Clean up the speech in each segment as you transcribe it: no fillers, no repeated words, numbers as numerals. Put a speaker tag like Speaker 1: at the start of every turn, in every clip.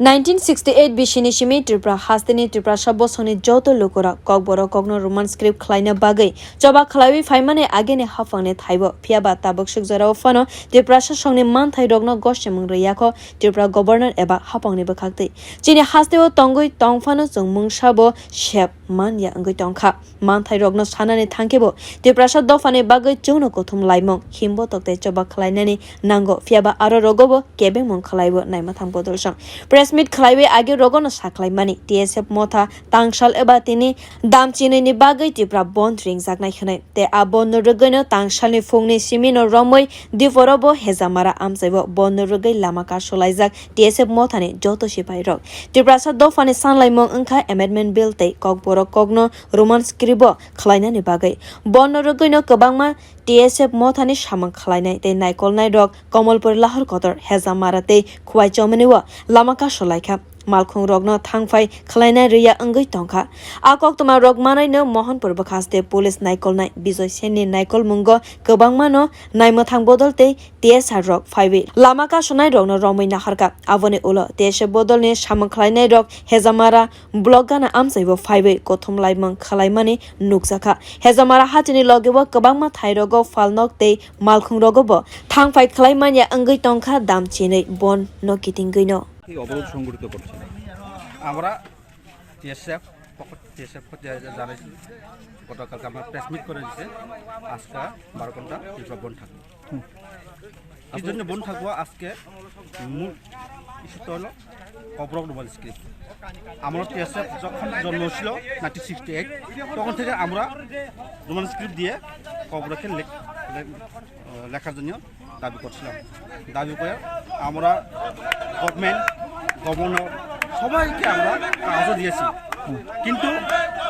Speaker 1: 1968 bishini simi Tripura hastini Tripura sabosoni joto lokora kokboro kokno roman script khlaina bagai choba khwlawi phaimane agene hafangne thaibo phiaba taboksuk jorao phano Tripura sasongni man thai rogno goshemung riyakho Tripura governor eba hapangne bwkhak chini hasteo tongoi tongphano jongmung sabo shep man ya angoi tongkha man thai rogno sanane thangkebo Tripura sa dofane bagai jono kwthumlaijak himbo tokte choba khlainani nango phiaba aro rogobo kebengmung khlaibo naima thangbo dolsang press meet khwlawi age rogo no saklai mani TSF motha Tang eba tini dam chini ni bagai Tripura bandh ringjak nai khnai te a bandh rwgui no Tang ni phung ni simi no romwi diporo bo hejamara amchaio bandh rwgui lama kasu TSF motha ni joto sipai rok Tripura sa dofani sanlaimong angkha amendment bill te kokboro kokno roman script khlaina ni bagai bandh rwgui no kwbangma TSF motha ni samwng khlainai te naikol nai rok komolpur lahor kotor hejamara te khwai chomani wa lama kasu laikha malkhung rogno thangphai khlaina riya angoi tongkha akok tuma rog manai no mohanpur bwkhaste police naikol nai bijoi seni naikol mungo kwbangma no naimothang bodolte TSF rok phaibe lama kasu nai rogno romwi naharka aboni ulo TSF bodolni samwng khlainai rok hejamara bloggana amchaibo phaibe kwthumlaijak khlaimani nukjaka hejamara hatini logebo kwbangma thai rogo falnok te malkhung rogobo thangphai khlaimani angoi tongkha dam chinei bon no kitingui no
Speaker 2: অবরোধ সংগঠিত করছে আমরা TSF যারা গতকালকে আমরা press meet করে দিচ্ছে আজকে 12 ঘন্টা ত্রিপুরা বন্ধ থাকবে এই জন্য বন্ধ থাকবো আজকে মূল ইস্যুটা হলো অবরোধ রোমাল স্ক্রিপ্ট আমরা TSF যখন জন্ম হয়েছিল 1968 তখন থেকে আমরা রোমান স্ক্রিপ্ট দিয়ে কবরকে লেখার জন্য দাবি করছিলাম দাবি করে আমরা গভর্নর সবাইকে আমরা কাগজও দিয়েছি কিন্তু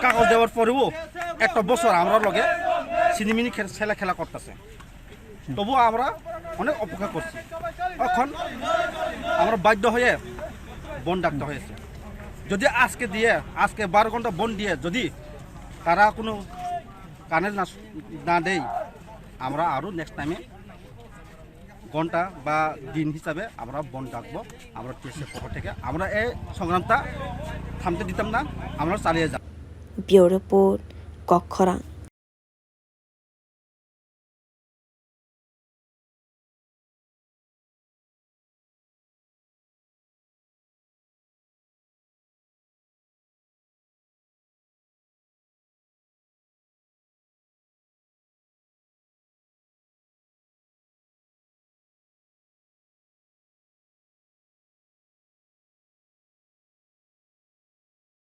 Speaker 2: কাগজ দেওয়ার পরেও একটা বছর আমরা লগে সিনেমিনি খেলা করতেছে তবুও আমরা অনেক অপেক্ষা করছি এখন আমরা বাধ্য হয়ে বন ডাকতে হয়েছে যদি আজকে 12 ঘন্টা বন দিয়ে যদি তারা কোনো কানে না দেয় আমরা আরও নেক্সট টাইমে ঘন্টা বা দিন হিসাবে আমরা বন ডাকবো আমরা TSF পক্ষ থেকে আমরা এই সংগ্রামটা থামতে দিতাম না আমরা চালিয়ে যাব
Speaker 1: ব্যুরো রিপোর্ট কক্ষরা।